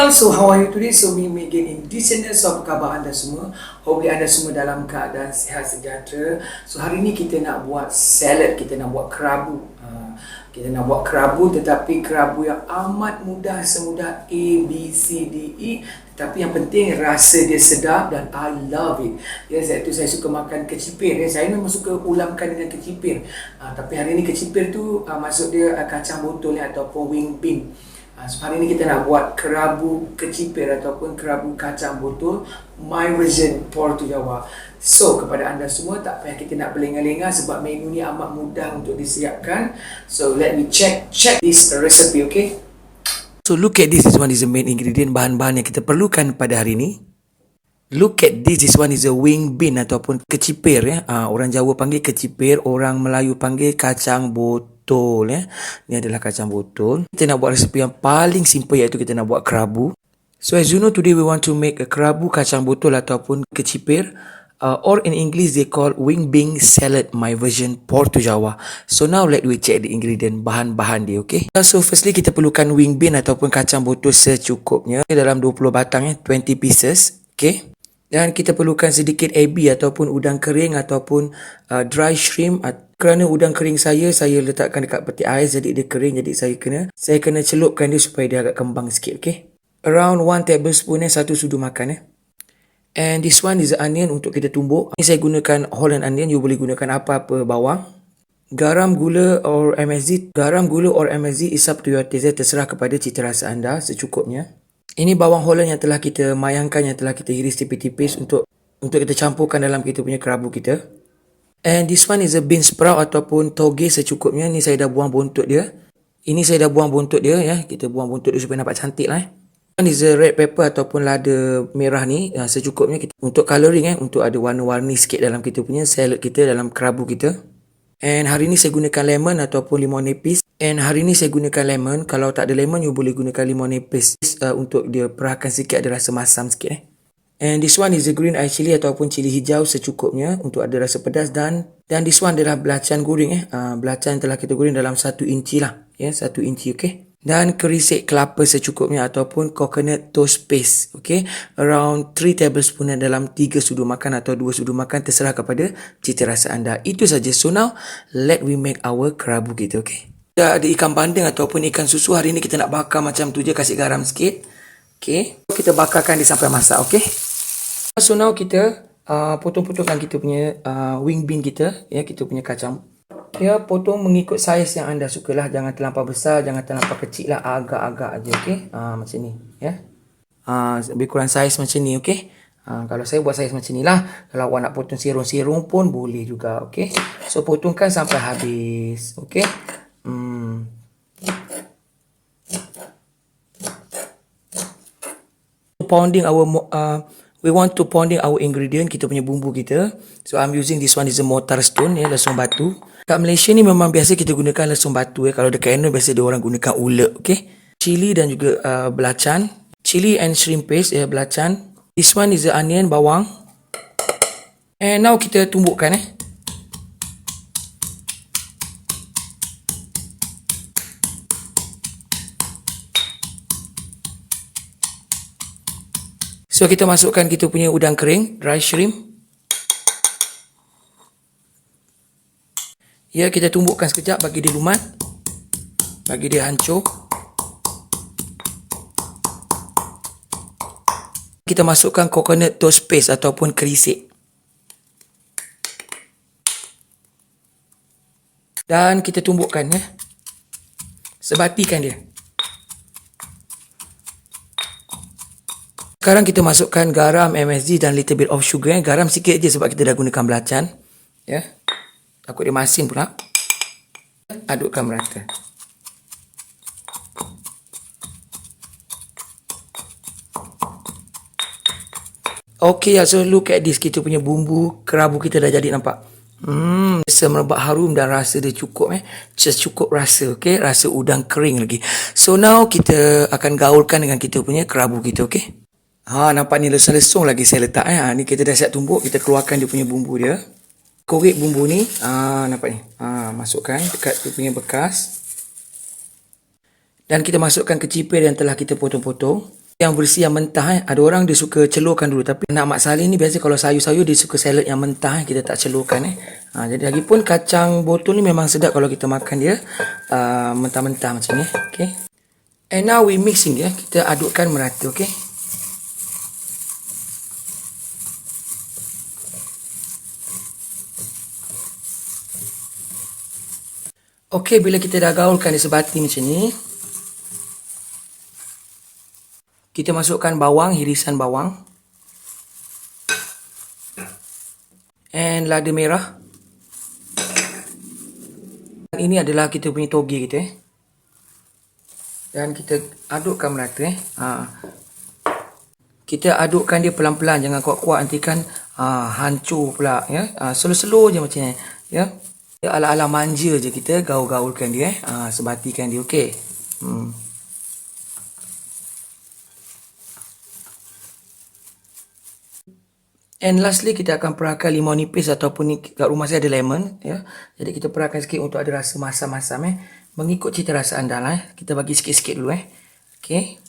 all, so how are you today? So me Megan in December, so apa khabar anda semua? Hopefully anda semua dalam keadaan sihat sejahtera. So hari ni kita nak buat salad, kita nak buat kerabu. Kita nak buat kerabu, tetapi kerabu yang amat mudah, semudah A, B, C, D, E. Tetapi yang penting rasa dia sedap dan I love it. Ya, sebab tu saya suka makan kecipir. Ya, saya memang suka ulamkan dengan kecipir. Tapi hari ni kecipir tu maksud dia kacang botol ya, ataupun wing bean. So hari ni kita nak buat kerabu kecipir ataupun kerabu kacang botol, my version Puerto Jawa. So kepada anda semua, tak payah kita nak berlengah-lengah sebab menu ni amat mudah untuk disiapkan. So let me check this recipe, okay? So look at this one is the main ingredient, bahan-bahan yang kita perlukan pada hari ni. Look at this one is a wing bean ataupun kecipir ya. Orang Jawa panggil kecipir, orang Melayu panggil kacang botol ya. Ni adalah kacang botol. Kita nak buat resepi yang paling simple iaitu kita nak buat kerabu. So as you know, today we want to make a kerabu kacang botol ataupun kecipir. Or in English they call wing bean salad, my version Puerto Jawa. So now let we check the ingredient, bahan-bahan dia, okay? So firstly kita perlukan wing bean ataupun kacang botol secukupnya dalam 20 batang ya, 20 pieces, okay? Dan kita perlukan sedikit ebi ataupun udang kering ataupun dry shrimp. Kerana udang kering saya letakkan dekat peti ais jadi dia kering, jadi saya kena celupkan dia supaya dia agak kembang sikit, okay? Around 1 tablespoon 1 sudu makan ya. And this one is onion untuk kita tumbuk. Ini saya gunakan Holland onion, you boleh gunakan apa-apa bawang. Garam, gula or MSG. Garam, gula or MSG is up to your taste, terserah kepada cita rasa anda secukupnya. Ini bawang Holland yang telah kita mayangkan, yang telah kita iris tipis-tipis untuk kita campurkan dalam kita punya kerabu kita. And this one is a bean sprout ataupun toge secukupnya. Ni saya dah buang buntut dia. Ya. Kita buang buntut dia supaya nampak cantik lah. One is a red pepper ataupun lada merah ni secukupnya kita, untuk colouring untuk ada warna-warni sikit dalam kita punya salad kita, dalam kerabu kita. And hari ni saya gunakan lemon ataupun limau nipis. Kalau tak ada lemon, you boleh gunakan limau nipis untuk dia perahkan sikit, ada rasa masam sikit And this one is a green eye chili ataupun cili hijau secukupnya untuk ada rasa pedas. Dan this one adalah belacan goreng belacan telah kita goreng dalam 1 inci lah ya, 1 inci, okay? Dan kerisik kelapa secukupnya ataupun coconut toast paste, okay? Around 3 tablespoon dalam 3 sudu makan atau 2 sudu makan, terserah kepada cita rasa anda. Itu saja. So now let we make our kerabu kita, okay? Dah ada ikan bandeng ataupun ikan susu. Hari ni kita nak bakar macam tu je, kasih garam sikit, okay? Kita bakarkan dia sampai masak, okay? So now kita potong-potongkan kita punya wing bean kita ya, kita punya kacang. Ya, potong mengikut saiz yang anda sukalah. Jangan terlampau besar, jangan terlampau kecil lah. Agak-agak aja, okey? Macam ni, ya. Lebih kurang saiz macam ni, okey? Kalau saya buat saiz macam ni lah. Kalau awak nak potong serong-serong pun boleh juga, okey? So, potongkan sampai habis, okey? We want to pounding our ingredient, kita punya bumbu kita. So I'm using this one is a mortar stone ya, lesung batu. Kat Malaysia ni memang biasa kita gunakan lesung batu ya. Kalau dekat Indo biasa dia orang gunakan ulek, okey. Cili dan juga belacan. Chili and shrimp paste ya, belacan. This one is the onion, bawang. And now kita tumbukkan So kita masukkan kita punya udang kering, dry shrimp. Ya, kita tumbukkan sekejap bagi dia lumat. Bagi dia hancur. Kita masukkan coconut toast paste ataupun kerisik. Dan kita tumbukkan ya. Sebatikan dia. Sekarang kita masukkan garam, MSG dan little bit of sugar. Garam sikit je sebab kita dah gunakan belacan. Ya. Takut dia masin pula. Adukkan merata. Okay, so look at this. Kita punya bumbu kerabu kita dah jadi, nampak? Rasa merebak harum dan rasa dia cukup cukup rasa, okay? Rasa udang kering lagi. So now kita akan gaulkan dengan kita punya kerabu kita, okay? Nampak ni lesung-lesung lagi saya letak ni kita dah siap tumbuk. Kita keluarkan dia punya bumbu dia. Korek bumbu ni. Nampak ni. Masukkan dekat dia punya bekas. Dan kita masukkan kecipir yang telah kita potong-potong. Yang bersih yang mentah ada orang dia suka celurkan dulu, tapi anak Mak Saleh ni biasa kalau sayur-sayur dia suka salad yang mentah kita tak celurkan jadi lagipun kacang botol ni memang sedap kalau kita makan dia mentah-mentah macam ni. Okay, and now we mixing dia, kita adukkan merata. Okay, okay, bila kita dah gaulkan dia sebati macam ni, kita masukkan bawang, hirisan bawang and lada merah. Ini adalah kita punya toge kita dan kita adukkan merata kita adukkan dia pelan-pelan, jangan kuat-kuat, nanti kan hancur pula slow-slow je macam ni ya. Ala-ala manja je kita gaul-gaulkan dia sebatikan dia. Okey. And lastly kita akan perahkan limau nipis ataupun ni kat rumah saya ada lemon ya. Jadi kita perahkan sikit untuk ada rasa masam-masam mengikut cita rasa anda lah Kita bagi sikit-sikit dulu Okey.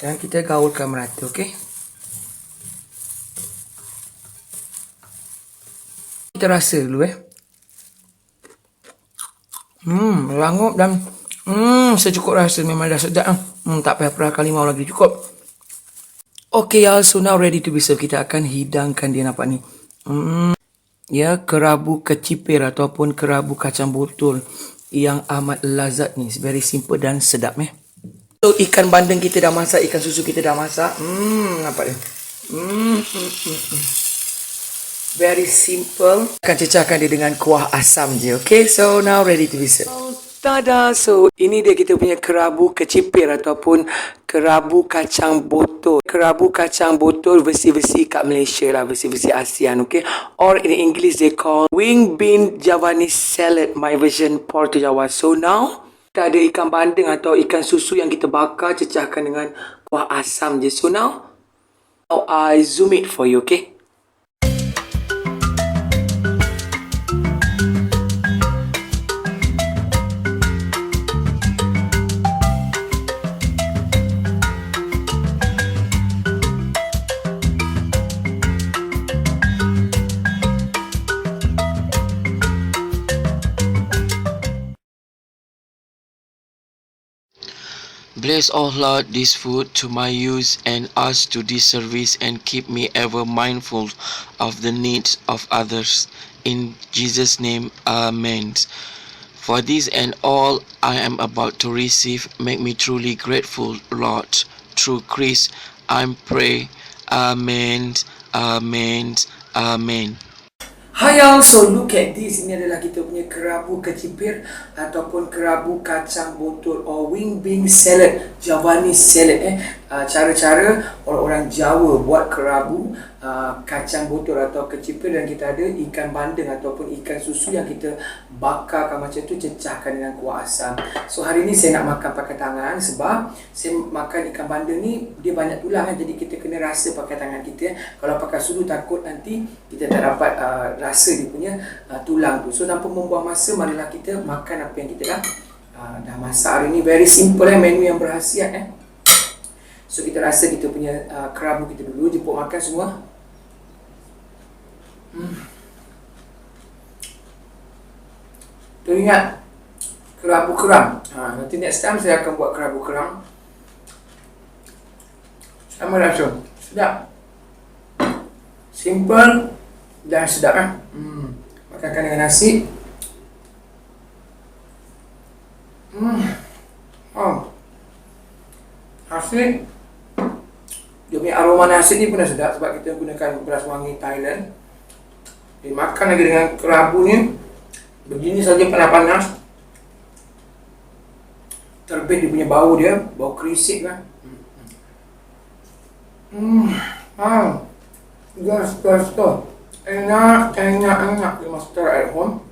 Dan kita gaulkan merata. Okey. Kita rasa dulu langup dan secukup rasa, memang dah sedap tak payah perahkan limau lagi, cukup. Okay y'all, so now ready to be served. Kita akan hidangkan dia, nampak ni. Kerabu kecipir ataupun kerabu kacang botol yang amat lazat ni. It's very simple dan sedap So ikan bandeng kita dah masak, ikan susu kita dah masak. Nampak dia. Very simple. Akan cecahkan dia dengan kuah asam je. Okay, so now ready to be served. Tada! So, ini dia kita punya kerabu kecipir ataupun kerabu kacang botol. Kerabu kacang botol versi-versi kat Malaysia lah, versi-versi ASEAN, okay? Or in English they call wing bean Javanese salad, my version Puerto Jawa. So now, kita ada ikan bandeng atau ikan susu yang kita bakar, cecahkan dengan kuah asam je. So now I zoom it for you, okay? Bless, O Lord, this food to my use and us to this service, and keep me ever mindful of the needs of others. In Jesus' name, Amen. For this and all I am about to receive, make me truly grateful, Lord. Through Christ, I pray. Amen. Amen. Amen. Hi y'all, so look at this. Ini adalah kita punya kerabu kecipir ataupun kerabu kacang botol or wing bean salad, Javanese salad cara-cara orang-orang Jawa buat kerabu kacang botol atau kecipir, dan kita ada ikan bandeng ataupun ikan susu yang kita bakarkan macam tu, cecahkan dengan kuah asam. So hari ni saya nak makan pakai tangan sebab saya makan ikan bandeng ni dia banyak tulang jadi kita kena rasa pakai tangan kita. Kalau pakai sudu takut nanti kita tak dapat rasa dia punya tulang tu. So tanpa membuang masa, marilah kita makan apa yang kita dah masak hari ni. Very simple menu yang berkhasiat So kita rasa kita punya kerabu kita dulu, jemput makan semua. Tu ingat kerabu kerang. Nanti next time saya akan buat kerabu kerang. Sama rasa, sedap, simple dan sedap makankan dengan nasi. Nasi, dia punya aroma nasi ni pun dah sedap sebab kita gunakan beras wangi Thailand. Dimakan lagi dengan kerabu ni, begini saja panas-panas, terbit dia punya bau dia, bau krisik kan. Gas, enak, you must try at home.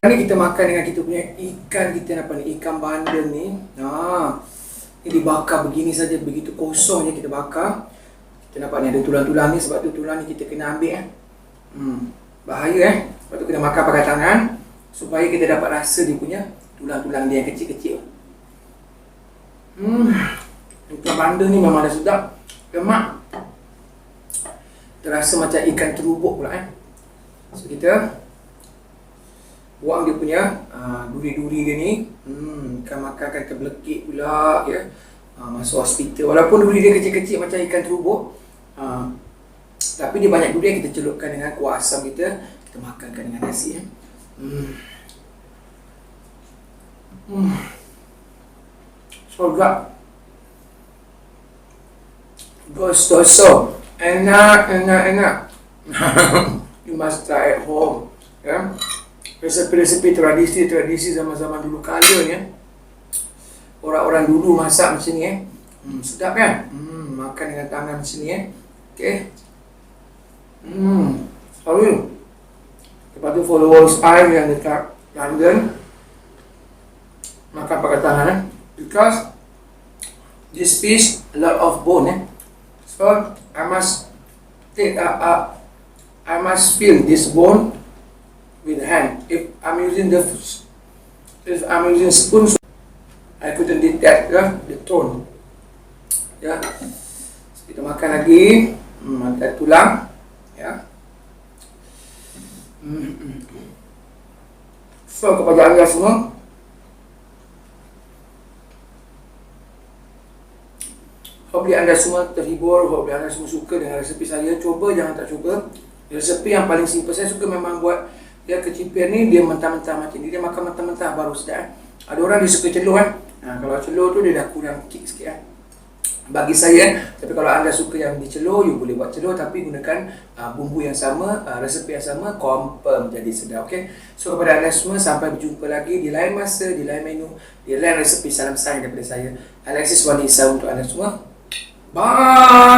Hari kita makan dengan kita punya ikan kita ikan bandeng ni. Ini dibakar begini saja, begitu kosong je kita bakar. Kita nampak ni ada tulang-tulang ni, sebab tu tulang ni kita kena ambil bahaya sebab tu kena makan pakai tangan supaya kita dapat rasa dia punya tulang-tulang dia yang kecil-kecil. Ikan bandeng ni memang dah sedap. Lemak. Terasa macam ikan terubuk pula So kita buang dia punya duri-duri dia ni. Ikan makan akan terbelekit pula ya. Masuk hospital. Walaupun duri dia kecil-kecil macam ikan terubuk, tapi dia banyak duri, kita celupkan dengan kuah asam kita makankan dengan nasi So good. So enak. You must try at home ya. Resepi-resepi tradisi zaman-zaman dulu kala ni orang-orang dulu masak macam ni sedap kan. Makan dengan tangan macam ni Okay. Sorry. Lepas tu followers I yang dekat London makan pakai tangan because this fish a lot of bone so I must take I must feel this bone with hand. If I'm using spoon, I couldn't detect the tone. Ya, kita makan lagi. Ada tulang. Ya. So kepada anda semua, hopefully anda semua terhibur, hopefully anda semua suka dengan resepi saya. Cuba, jangan tak cuba. Resepi yang paling simple. Saya suka memang buat dia kecipir ni, dia mentah-mentah macam ni. Dia makan mentah-mentah baru sedap Ada orang dia suka celur kalau celur tu dia dah kurang kick sikit bagi saya Tapi kalau anda suka yang dicelur, you boleh buat celur, tapi gunakan bumbu yang sama, resepi yang sama, confirm jadi sedap. Okay? So kepada anda semua, sampai berjumpa lagi di lain masa, di lain menu, di lain resepi. Salam sayang daripada saya, Alexis Wanisa, untuk anda semua. Bye.